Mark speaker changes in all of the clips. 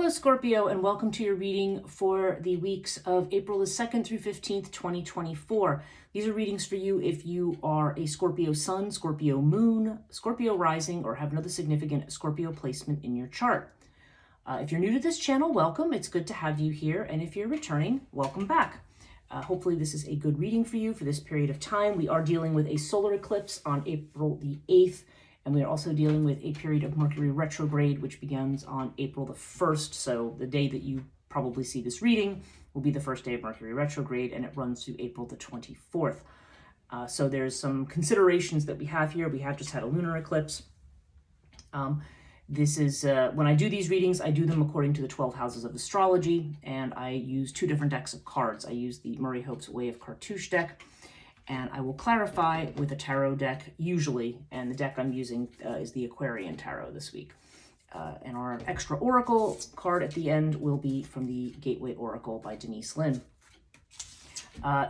Speaker 1: Hello, Scorpio, and welcome to your reading for the weeks of April the 2nd through 15th, 2024. These are readings for you if you are a Scorpio sun, Scorpio moon, Scorpio rising, or have another significant Scorpio placement in your chart. If you're new to this channel, welcome. It's good to have you here. And if you're returning, welcome back. Hopefully this is a good reading for you for this period of time. We are dealing with a solar eclipse on April the 8th. And we are also dealing with a period of Mercury retrograde, which begins on April the 1st. So the day that you probably see this reading will be the first day of Mercury retrograde, and it runs through April the 24th. So there's some considerations that we have here. We have just had a lunar eclipse. This is, when I do these readings, I do them according to the 12 houses of astrology, and I use two different decks of cards. I use the Murray Hope's Way of Cartouche deck, and I will clarify with a tarot deck usually, and the deck I'm using is the Aquarian Tarot this week. And our extra oracle card at the end will be from the Gateway Oracle by Denise Linn.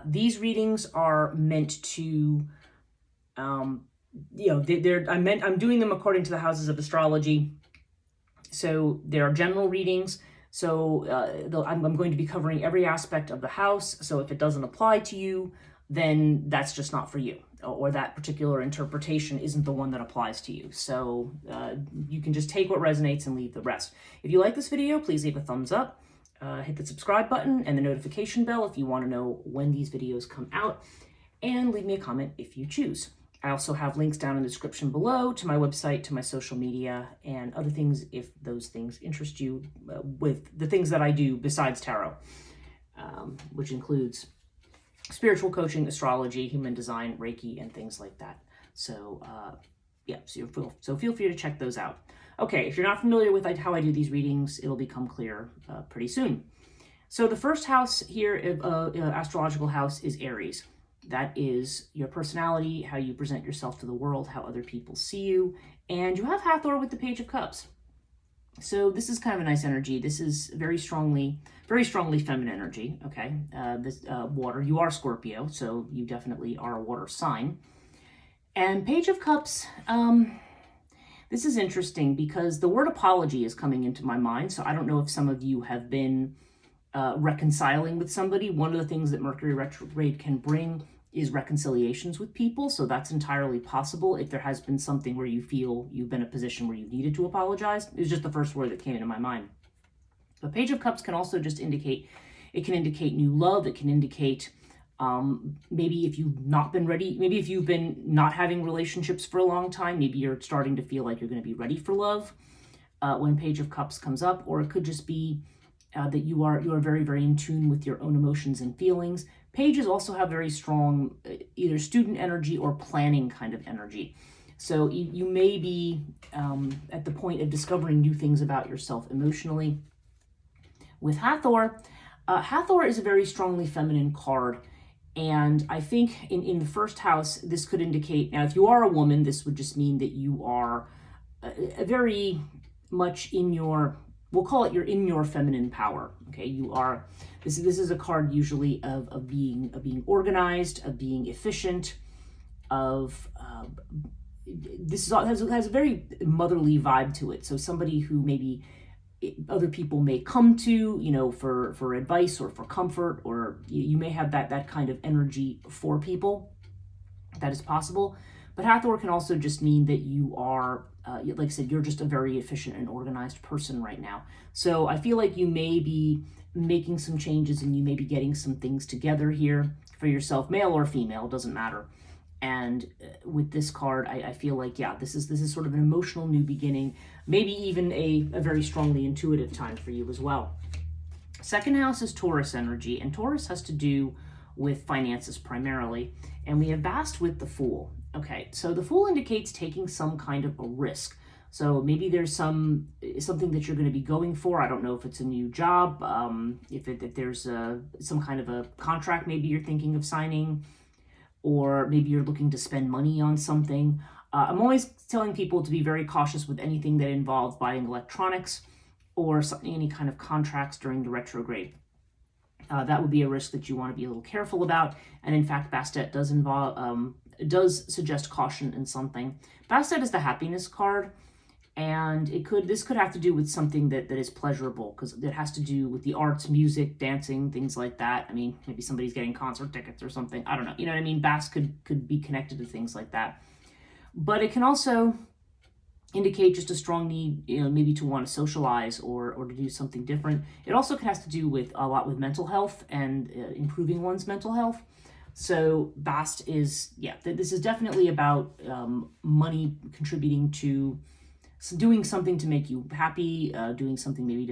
Speaker 1: These readings are meant to, I'm doing them according to the houses of astrology. So there are general readings. So I'm going to be covering every aspect of the house. So if it doesn't apply to you, then that's just not for you, or that particular interpretation isn't the one that applies to you. So you can just take what resonates and leave the rest. If you like this video, please leave a thumbs up, hit the subscribe button and the notification bell if you want to know when these videos come out, and leave me a comment if you choose. I also have links down in the description below to my website, to my social media, and other things if those things interest you, with the things that I do besides tarot, which includes spiritual coaching, astrology, human design, Reiki, and things like that. So feel free to check those out. Okay, if you're not familiar with how I do these readings, it'll become clear pretty soon. So the first house here, astrological house, is Aries. That is your personality, how you present yourself to the world, how other people see you, and you have Hathor with the Page of Cups. So this is kind of a nice energy. This is very strongly feminine energy, okay? Water, you are Scorpio, so you definitely are a water sign. And Page of Cups, this is interesting because the word apology is coming into my mind. So I don't know if some of you have been reconciling with somebody. One of the things that Mercury retrograde can bring is reconciliations with people. So that's entirely possible if there has been something where you feel you've been in a position where you've needed to apologize. It's just the first word that came into my mind. But Page of Cups can also just indicate new love. It can indicate maybe if you've not been ready, maybe if you've been not having relationships for a long time, maybe you're starting to feel like you're going to be ready for love when Page of Cups comes up. Or it could just be that you are very, very in tune with your own emotions and feelings. Pages also have very strong either student energy or planning kind of energy. So you may be at the point of discovering new things about yourself emotionally. With Hathor, Hathor is a very strongly feminine card. And I think in the first house, this could indicate, now if you are a woman, this would just mean that you are very much in your, we'll call it, you're in your feminine power. Okay, you are. This is a card usually of being organized, of being efficient, of has a very motherly vibe to it. So somebody who maybe other people may come to, for advice or for comfort, or you may have that kind of energy for people. That is possible. But Hathor can also just mean that you are, like I said, you're just a very efficient and organized person right now. So I feel like you may be making some changes and you may be getting some things together here for yourself, male or female, doesn't matter. And with this card, I feel like, yeah, this is sort of an emotional new beginning, maybe even a very strongly intuitive time for you as well. Second house is Taurus energy, and Taurus has to do with finances primarily. And we have Bast with the Fool. Okay, so the Fool indicates taking some kind of a risk. So maybe there's something that you're going to be going for. I don't know if it's a new job, if there's some kind of a contract maybe you're thinking of signing, or maybe you're looking to spend money on something. I'm always telling people to be very cautious with anything that involves buying electronics or any kind of contracts during the retrograde. That would be a risk that you want to be a little careful about. And in fact, Bastet does suggest caution in something. Bastet is the happiness card. And this could have to do with something that is pleasurable, because it has to do with the arts, music, dancing, things like that. I mean, maybe somebody's getting concert tickets or something. I don't know. You know what I mean? Bast could be connected to things like that. But it can also indicate just a strong need, maybe to want to socialize or to do something different. It also has to do with a lot with mental health and improving one's mental health. So Bast is, this is definitely about money contributing to doing something to make you happy, doing something maybe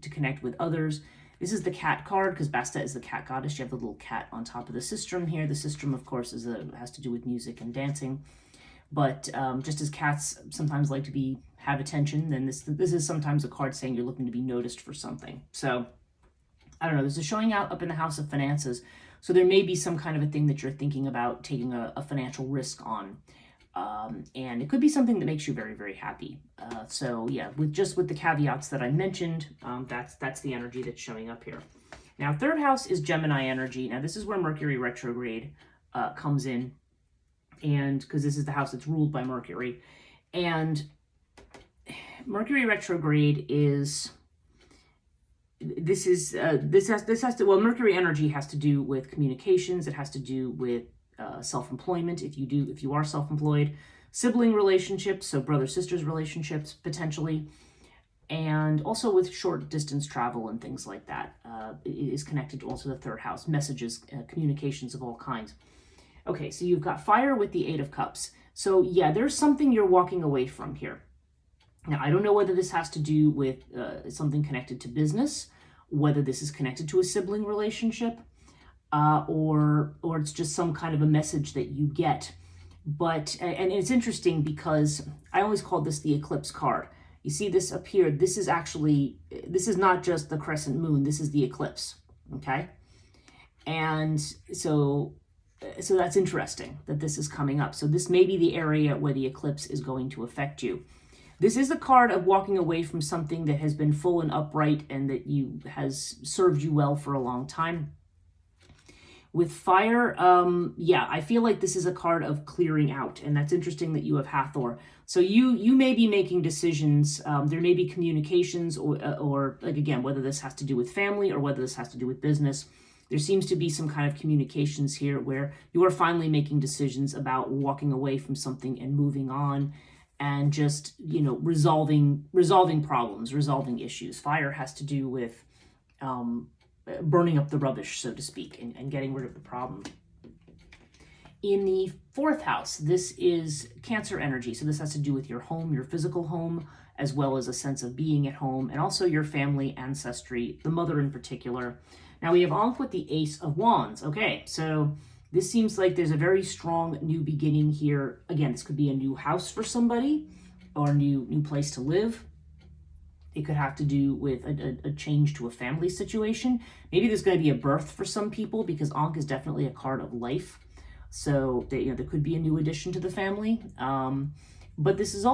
Speaker 1: to connect with others. This is the cat card, because Basta is the cat goddess. You have the little cat on top of the sistrum here. The sistrum, of course, has to do with music and dancing. But just as cats sometimes like to have attention, then this is sometimes a card saying you're looking to be noticed for something. So I don't know. This is showing out up in the house of finances. So there may be some kind of a thing that you're thinking about taking a financial risk on. And it could be something that makes you very, very happy. So yeah, with the caveats that I mentioned, that's the energy that's showing up here. Now, third house is Gemini energy. Now, this is where Mercury retrograde comes in, and because this is the house that's ruled by Mercury. And Mercury retrograde is... This has to, well, Mercury energy has to do with communications. It has to do with self-employment, if you are self-employed, sibling relationships, so brother-sisters relationships potentially, and also with short distance travel and things like that. It is connected to also the third house, messages, communications of all kinds. Okay, so you've got fire with the 8 of Cups. So yeah, there's something you're walking away from here. Now, I don't know whether this has to do with something connected to business, whether this is connected to a sibling relationship, or it's just some kind of a message that you get. But, and it's interesting because I always call this the eclipse card. You see this up here, this is not just the crescent moon, this is the eclipse, okay? And so that's interesting that this is coming up. So this may be the area where the eclipse is going to affect you. This is a card of walking away from something that has been full and upright and that has served you well for a long time. With fire, I feel like this is a card of clearing out, and that's interesting that you have Hathor. So you may be making decisions. There may be communications, or like again, whether this has to do with family or whether this has to do with business. There seems to be some kind of communications here where you are finally making decisions about walking away from something and moving on, and just resolving problems, resolving issues. Fire has to do with burning up the rubbish, so to speak, and getting rid of the problem. In the 4th house, this is Cancer energy. So this has to do with your home, your physical home, as well as a sense of being at home, and also your family, ancestry, the mother in particular. Now we have Ankh with the Ace of Wands. Okay, so this seems like there's a very strong new beginning here. Again, this could be a new house for somebody or a new place to live. It could have to do with a change to a family situation. Maybe there's going to be a birth for some people, because Ankh is definitely a card of life. So there could be a new addition to the family. But this is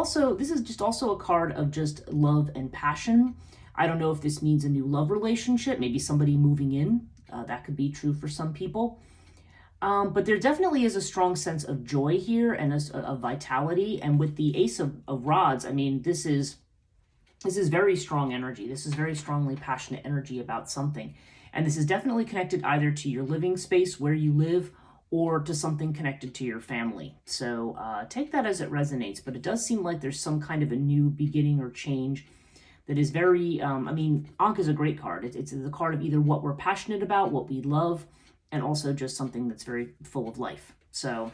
Speaker 1: just also a card of just love and passion. I don't know if this means a new love relationship, maybe somebody moving in. That could be true for some people. But there definitely is a strong sense of joy here and a vitality. And with the Ace of Rods, I mean, this is very strong energy. This is very strongly passionate energy about something. And this is definitely connected either to your living space, where you live, or to something connected to your family. So take that as it resonates. But it does seem like there's some kind of a new beginning or change that is very, Ankh is a great card. It's the card of either what we're passionate about, what we love, and also just something that's very full of life. So,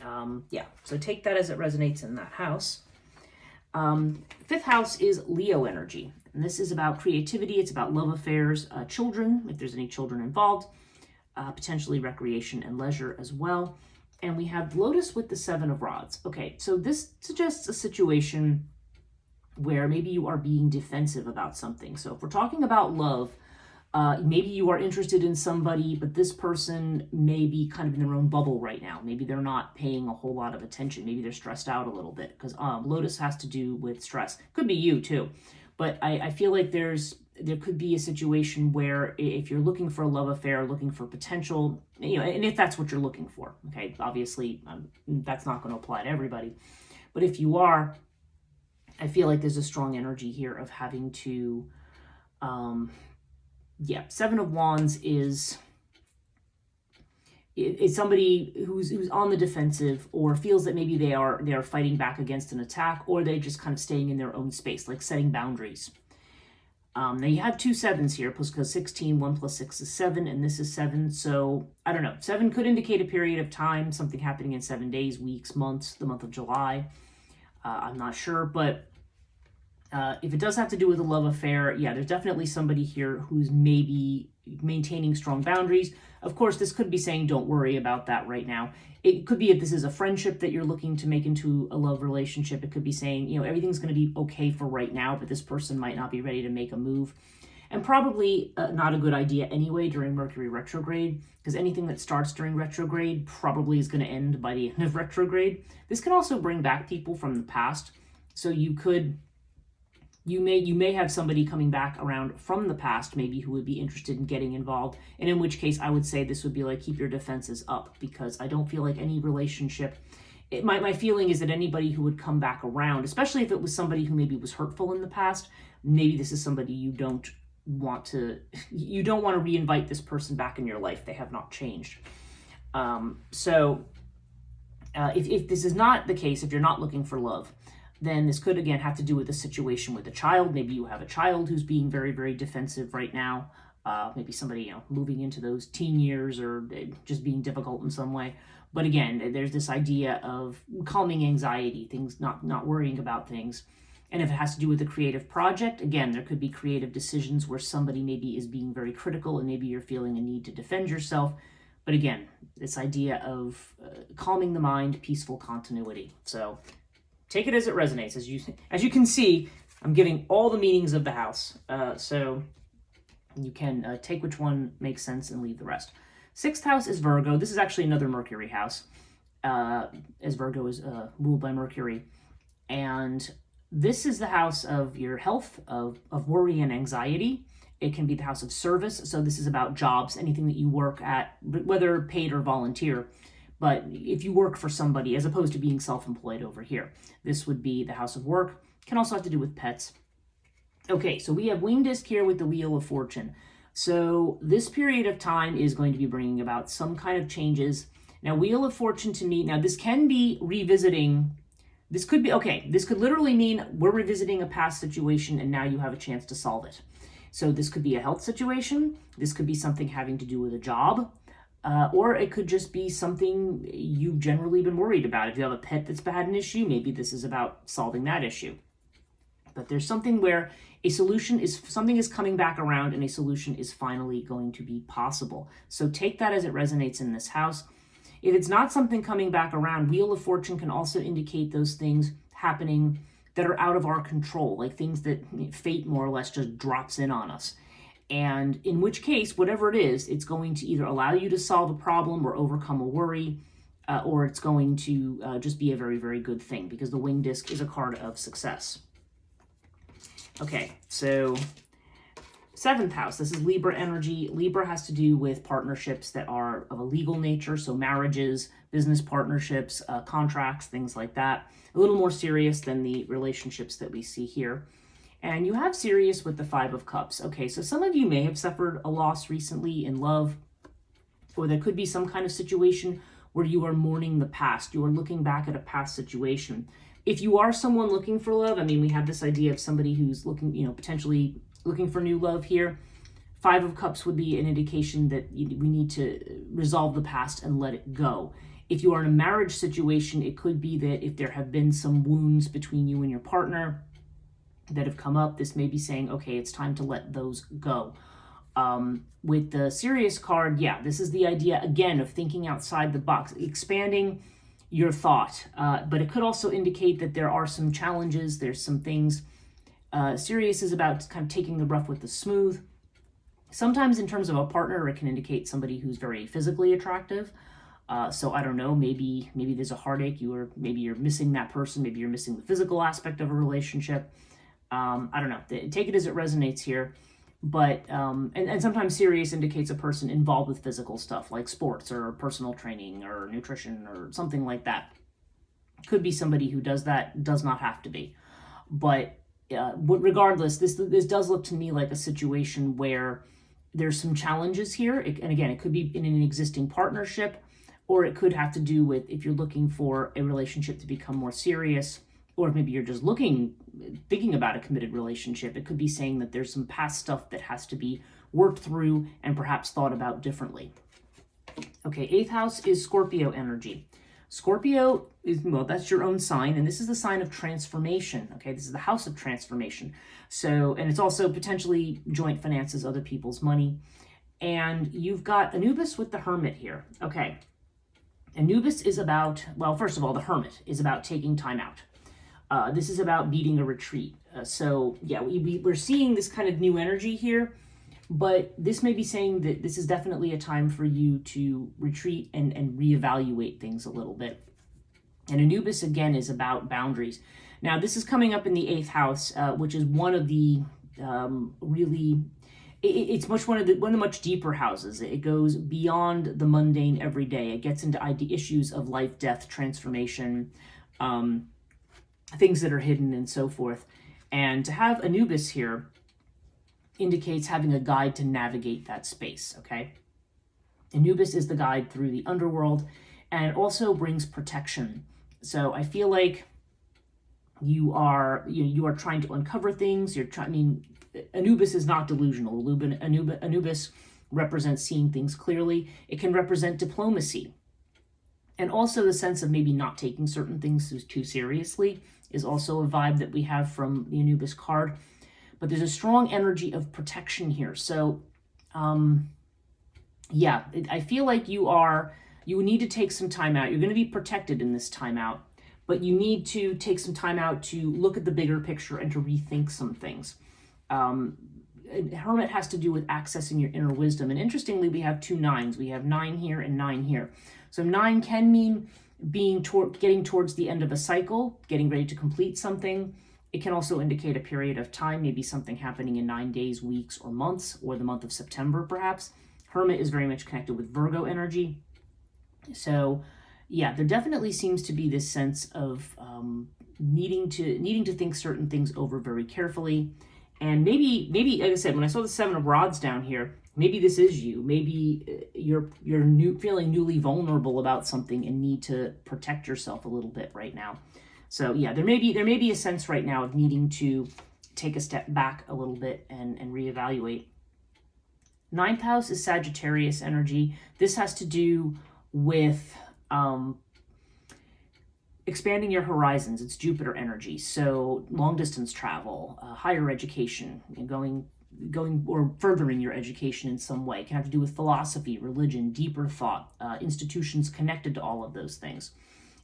Speaker 1: so take that as it resonates in that house. 5th house is Leo energy, and this is about creativity. It's about love affairs, children, if there's any children involved, potentially recreation and leisure as well. And we have Lotus with the 7 of Rods. Okay, so this suggests a situation where maybe you are being defensive about something. So if we're talking about love, maybe you are interested in somebody, but this person may be kind of in their own bubble right now. Maybe they're not paying a whole lot of attention. Maybe they're stressed out a little bit, because Lotus has to do with stress. Could be you too. But I feel like there could be a situation where if you're looking for a love affair, looking for potential, and if that's what you're looking for, okay, obviously that's not going to apply to everybody. But if you are, I feel like there's a strong energy here of having to, yeah, Seven of Wands is somebody who's on the defensive, or feels that maybe they are fighting back against an attack, or they're just kind of staying in their own space, like setting boundaries. Now you have 2 7s here, plus because 16, 1 plus 6 is 7, and this is 7. So I don't know. 7 could indicate a period of time, something happening in 7 days, weeks, months, the month of July. I'm not sure, but if it does have to do with a love affair, yeah, there's definitely somebody here who's maybe maintaining strong boundaries. Of course, this could be saying don't worry about that right now. It could be if this is a friendship that you're looking to make into a love relationship. It could be saying, you know, everything's going to be okay for right now, but this person might not be ready to make a move. And probably not a good idea anyway during Mercury retrograde, because anything that starts during retrograde probably is going to end by the end of retrograde. This can also bring back people from the past. So you may have somebody coming back around from the past, maybe, who would be interested in getting involved. And in which case, I would say this would be like, keep your defenses up, because I don't feel like any relationship, my feeling is that anybody who would come back around, especially if it was somebody who maybe was hurtful in the past, maybe this is somebody you don't want to reinvite this person back in your life. They have not changed. If this is not the case, if you're not looking for love, then this could, again, have to do with a situation with a child. Maybe you have a child who's being very, very defensive right now. Maybe somebody, you know, moving into those teen years, or just being difficult in some way. But again, there's this idea of calming anxiety, things, not worrying about things. And if it has to do with a creative project, again, there could be creative decisions where somebody maybe is being very critical, and maybe you're feeling a need to defend yourself. But again, this idea of calming the mind, peaceful continuity. So take it as it resonates. As you can see, I'm giving all the meanings of the house. So you can take which one makes sense and leave the rest. 6th house is Virgo. This is actually another Mercury house, as Virgo is ruled by Mercury. And this is the house of your health, of worry and anxiety. It can be the house of service. So this is about jobs, anything that you work at, whether paid or volunteer. But if you work for somebody, as opposed to being self-employed over here, this would be the house of work. Can also have to do with pets. Okay, so we have winged disc here with the Wheel of Fortune. So this period of time is going to be bringing about some kind of changes. Now, Wheel of Fortune to me, now this can be revisiting. This could be, okay, this could literally mean we're revisiting a past situation and now you have a chance to solve it. So this could be a health situation. This could be something having to do with a job. Or it could just be something you've generally been worried about. If you have a pet that's had an issue, maybe this is about solving that issue. But there's something where something is coming back around and a solution is finally going to be possible. So take that as it resonates in this house. If it's not something coming back around, Wheel of Fortune can also indicate those things happening that are out of our control, like things that fate more or less just drops in on us. And in which case, whatever it is, it's going to either allow you to solve a problem or overcome a worry, or it's going to just be a very, very good thing, because the winged disc is a card of success. Okay, so 7th house, this is Libra energy. Libra has to do with partnerships that are of a legal nature, so marriages, business partnerships, contracts, things like that. A little more serious than the relationships that we see here. And you have Sirius with the 5 of Cups. Okay, so some of you may have suffered a loss recently in love, or there could be some kind of situation where you are mourning the past. You are looking back at a past situation. If you are someone looking for love, I mean, we have this idea of somebody who's looking, potentially looking for new love here. 5 of Cups would be an indication that we need to resolve the past and let it go. If you are in a marriage situation, it could be that if there have been some wounds between you and your partner that have come up, this may be saying, okay, it's time to let those go. With the Sirius card, yeah, this is the idea, again, of thinking outside the box, expanding your thought. But it could also indicate that there are some challenges, there's some things. Sirius is about kind of taking the rough with the smooth. Sometimes in terms of a partner, it can indicate somebody who's very physically attractive. So I don't know, maybe there's a heartache, maybe you're missing that person, maybe you're missing the physical aspect of a relationship. I don't know, take it as it resonates here. But, and sometimes Sirius indicates a person involved with physical stuff like sports or personal training or nutrition or something like that. Could be somebody who does that, does not have to be. But regardless, this does look to me like a situation where there's some challenges here. And again, it could be in an existing partnership, or it could have to do with if you're looking for a relationship to become more serious, or if maybe you're just thinking about a committed relationship. It could be saying that there's some past stuff that has to be worked through and perhaps thought about differently. Okay, 8th house is Scorpio energy. Scorpio is, well, that's your own sign, and this is the sign of transformation. Okay, this is the house of transformation. So, and it's also potentially joint finances, other people's money. And you've got Anubis with the Hermit here. Okay, Anubis is about, well, first of all, the Hermit is about taking time out. This is about beating a retreat. So, yeah, we're seeing this kind of new energy here. But this may be saying that this is definitely a time for you to retreat and reevaluate things a little bit. And Anubis, again, is about boundaries. Now, this is coming up in the 8th house, which is one of the it's one of the much deeper houses. It goes beyond the mundane everyday. It gets into issues of life, death, transformation, things that are hidden and so forth. And to have Anubis here indicates having a guide to navigate that space, okay? Anubis is the guide through the underworld, and it also brings protection. So I feel like you are trying to uncover things. Anubis is not delusional. Anubis represents seeing things clearly. It can represent diplomacy. And also the sense of maybe not taking certain things too seriously is also a vibe that we have from the Anubis card. But there's a strong energy of protection here. So, yeah, I feel like you need to take some time out. You're going to be protected in this time out, but you need to take some time out to look at the bigger picture and to rethink some things. Hermit has to do with accessing your inner wisdom. And interestingly, we have 2 9s. We have 9 here and 9 here. So 9 can mean getting towards the end of a cycle, getting ready to complete something. It can also indicate a period of time, maybe something happening in 9 days, weeks, or months, or the month of September, perhaps. Hermit is very much connected with Virgo energy. So, yeah, there definitely seems to be this sense of needing to think certain things over very carefully. And maybe, like I said, when I saw the 7 of Rods down here, maybe this is you. Maybe you're feeling newly vulnerable about something and need to protect yourself a little bit right now. So yeah, there may be a sense right now of needing to take a step back a little bit and reevaluate. 9th house is Sagittarius energy. This has to do with expanding your horizons. It's Jupiter energy. So long distance travel, higher education, going or furthering your education in some way. It can have to do with philosophy, religion, deeper thought, institutions connected to all of those things.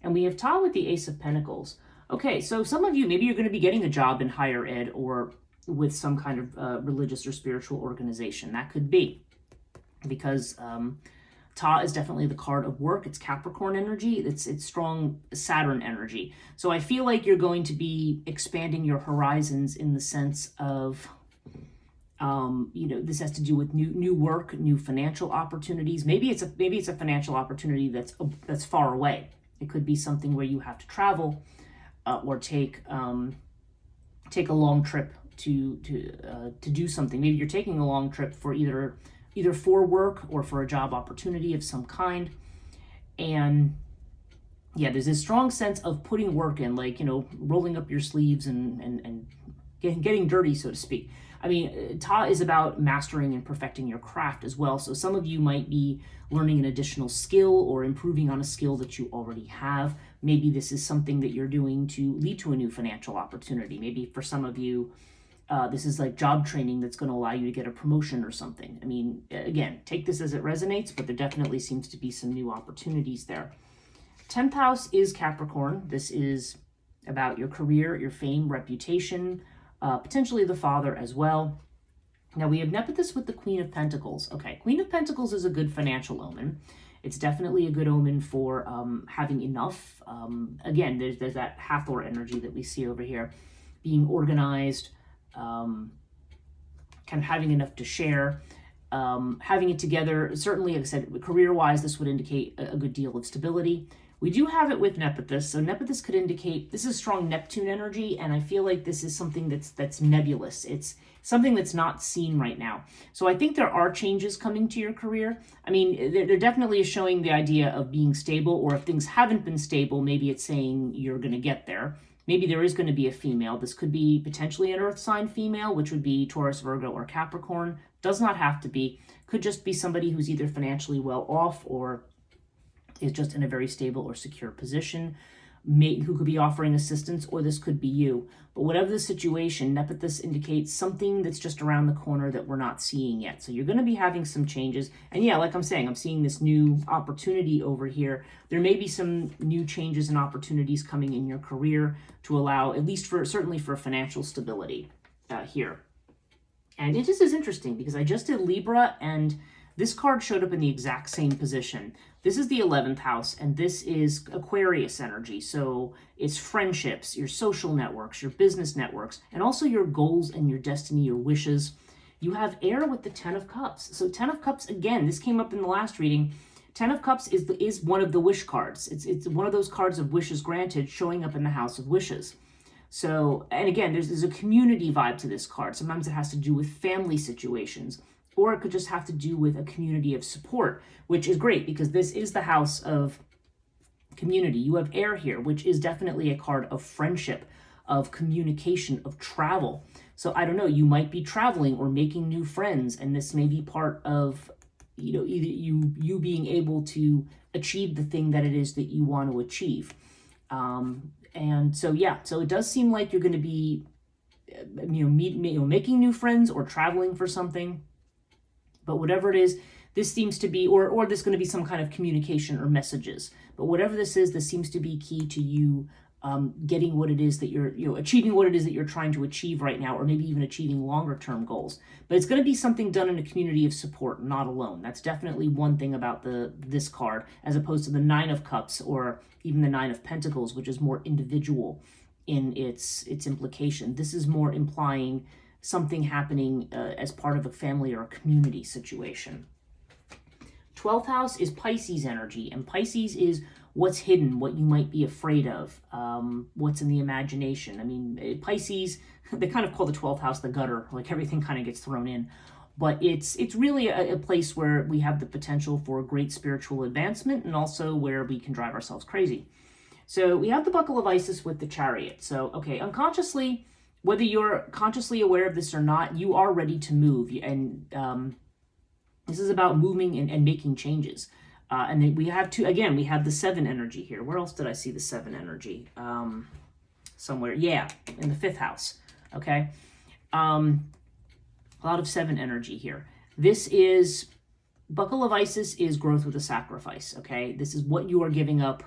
Speaker 1: And we have Ptah with the Ace of Pentacles. Okay, so some of you, maybe you're going to be getting a job in higher ed or with some kind of religious or spiritual organization. That could be because Ptah is definitely the card of work. It's Capricorn energy. It's strong Saturn energy. So I feel like you're going to be expanding your horizons in the sense of, this has to do with new work, new financial opportunities. Maybe it's a financial opportunity that's far away. It could be something where you have to travel or take a long trip to do something. Maybe you're taking a long trip for either for work or for a job opportunity of some kind. And yeah, there's this strong sense of putting work in, like, rolling up your sleeves and getting dirty, so to speak. I mean, Ptah is about mastering and perfecting your craft as well. So some of you might be learning an additional skill or improving on a skill that you already have. Maybe this is something that you're doing to lead to a new financial opportunity. Maybe for some of you, this is like job training that's going to allow you to get a promotion or something. I mean, again, take this as it resonates, but there definitely seems to be some new opportunities there. 10th house is Capricorn. This is about your career, your fame, reputation, potentially the father as well. Now we have Nephthys with the Queen of Pentacles. Okay, Queen of Pentacles is a good financial omen. It's definitely a good omen for having enough. Again, there's that Hathor energy that we see over here, being organized, kind of having enough to share, having it together. Certainly, like I said, career-wise, this would indicate a good deal of stability. We do have it with Nephthys, so Nephthys could indicate this is strong Neptune energy, and I feel like this is something that's nebulous. It's something that's not seen right now. So I think there are changes coming to your career. I mean, there definitely is showing the idea of being stable, or if things haven't been stable, maybe it's saying you're going to get there. Maybe there is going to be a female. This could be potentially an earth sign female, which would be Taurus, Virgo, or Capricorn. Does not have to be. Could just be somebody who's either financially well off or is just in a very stable or secure position, who could be offering assistance, or this could be you. But whatever the situation, Nephthys indicates something that's just around the corner that we're not seeing yet. So you're going to be having some changes. And yeah, like I'm saying, I'm seeing this new opportunity over here. There may be some new changes and opportunities coming in your career to allow, at least certainly for financial stability here. And it just is interesting because I just did Libra, and this card showed up in the exact same position. This is the 11th house, and this is Aquarius energy. So it's friendships, your social networks, your business networks, and also your goals and your destiny, your wishes. You have air with the 10 of Cups. So 10 of Cups, again, this came up in the last reading. 10 of Cups is one of the wish cards. It's one of those cards of wishes granted showing up in the house of wishes. So, and again, there's a community vibe to this card. Sometimes it has to do with family situations, or it could just have to do with a community of support, which is great because this is the house of community. You have air here, which is definitely a card of friendship, of communication, of travel. So I don't know, you might be traveling or making new friends, and this may be part of, either you being able to achieve the thing that it is that you want to achieve. And so, yeah, so it does seem like you're going to be, making new friends or traveling for something. But whatever it is, this seems to be, or there's going to be some kind of communication or messages. But whatever this is, this seems to be key to you getting what it is that you're, achieving what it is that you're trying to achieve right now, or maybe even achieving longer term goals. But it's going to be something done in a community of support, not alone. That's definitely one thing about this card, as opposed to the 9 of Cups or even the 9 of Pentacles, which is more individual in its implication. This is more implying something happening as part of a family or a community situation. 12th house is Pisces energy, and Pisces is what's hidden, what you might be afraid of, what's in the imagination. I mean, Pisces, they kind of call the 12th house the gutter, like everything kind of gets thrown in. But it's really a place where we have the potential for great spiritual advancement, and also where we can drive ourselves crazy. So we have the Buckle of Isis with the Chariot. So, okay, unconsciously, whether you're consciously aware of this or not, you are ready to move. And this is about moving and making changes. And then we have we have the 7 energy here. Where else did I see the 7 energy? Somewhere. Yeah, in the 5th house. Okay. A lot of 7 energy here. This is, Buckle of Isis is growth with a sacrifice. Okay. This is what you are giving up.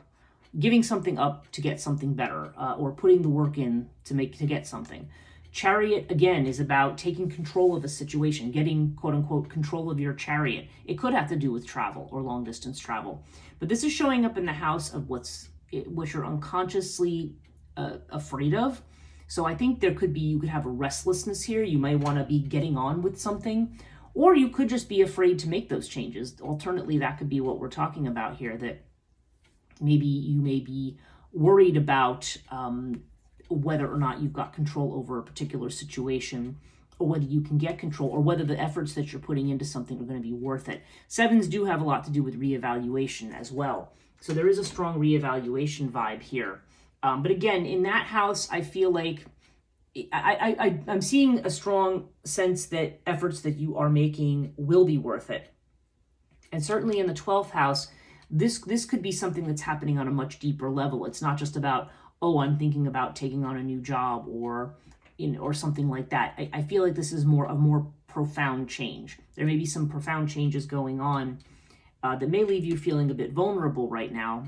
Speaker 1: Giving something up to get something better, or putting the work in to get something. Chariot, again, is about taking control of a situation, getting, quote unquote, control of your chariot. It could have to do with travel or long distance travel. But this is showing up in the house of what you're unconsciously afraid of. So I think you could have a restlessness here. You might want to be getting on with something, or you could just be afraid to make those changes. Alternately, that could be what we're talking about here, that maybe you may be worried about whether or not you've got control over a particular situation, or whether you can get control, or whether the efforts that you're putting into something are going to be worth it. 7s do have a lot to do with reevaluation as well. So there is a strong reevaluation vibe here. But again, in that house, I feel like I'm seeing a strong sense that efforts that you are making will be worth it. And certainly in the 12th house, this could be something that's happening on a much deeper level. It's not just about, oh, I'm thinking about taking on a new job or something like that. I feel like this is a more profound change. There may be some profound changes going on that may leave you feeling a bit vulnerable right now.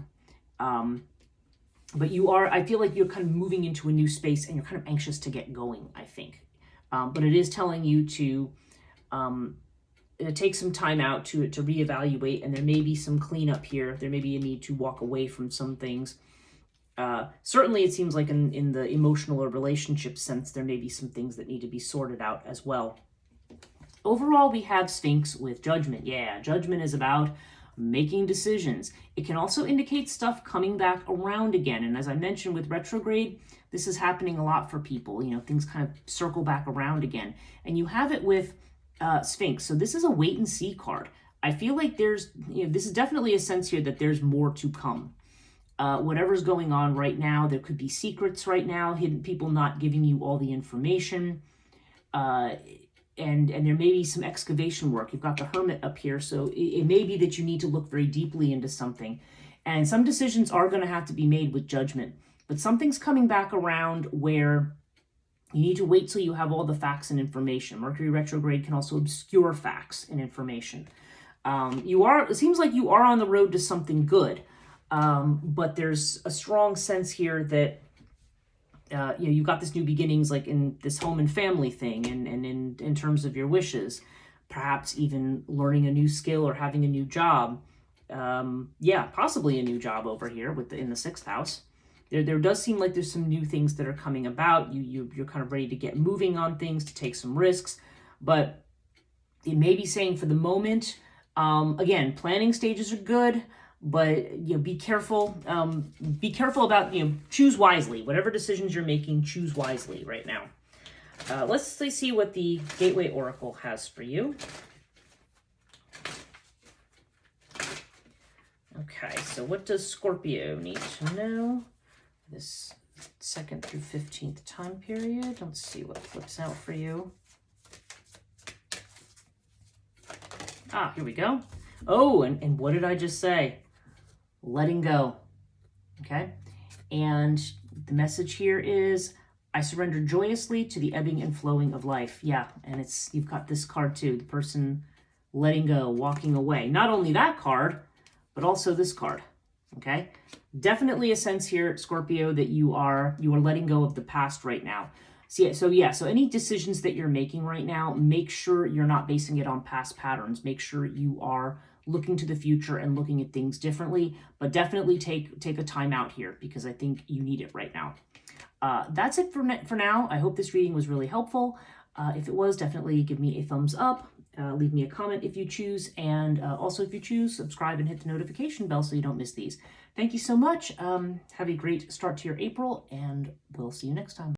Speaker 1: But I feel like you're kind of moving into a new space and you're kind of anxious to get going, I think. But it is telling you to take some time out to reevaluate, and there may be some cleanup here. There may be a need to walk away from some things. Certainly it seems like in the emotional or relationship sense, there may be some things that need to be sorted out as well. Overall, we have Sphinx with Judgment. Yeah, Judgment is about making decisions. It can also indicate stuff coming back around again. And as I mentioned with retrograde, this is happening a lot for people. Things kind of circle back around again. And you have it with Sphinx. So this is a wait and see card. I feel like this is definitely a sense here that there's more to come. Whatever's going on right now, there could be secrets right now, hidden people not giving you all the information. And there may be some excavation work. You've got the Hermit up here, so it may be that you need to look very deeply into something. And some decisions are going to have to be made with judgment. But something's coming back around where you need to wait till you have all the facts and information. Mercury retrograde can also obscure facts and information. It seems like you are on the road to something good, but there's a strong sense here that you've got this new beginnings, like in this home and family thing, and in terms of your wishes, perhaps even learning a new skill or having a new job. Possibly a new job over here in the 6th house. There does seem like there's some new things that are coming about. You're kind of ready to get moving on things, to take some risks, but it may be saying for the moment, again, planning stages are good, but be careful. Be careful about choose wisely. Whatever decisions you're making, choose wisely right now. Let's see what the Gateway Oracle has for you. Okay, so what does Scorpio need to know this 2nd through 15th time period? Let's see what flips out for you. Here we go. Oh, and what did I just say? Letting go. Okay? And the message here is, I surrender joyously to the ebbing and flowing of life. Yeah, and you've got this card too, the person letting go, walking away. Not only that card, but also this card. Okay? Definitely a sense here, Scorpio, that you are letting go of the past right now. So any decisions that you're making right now, make sure you're not basing it on past patterns. Make sure you are looking to the future and looking at things differently, but definitely take a time out here because I think you need it right now. That's it for now. I hope this reading was really helpful. If it was, definitely give me a thumbs up. Leave me a comment if you choose, and also if you choose, subscribe and hit the notification bell so you don't miss these. Thank you so much. Have a great start to your April, and we'll see you next time.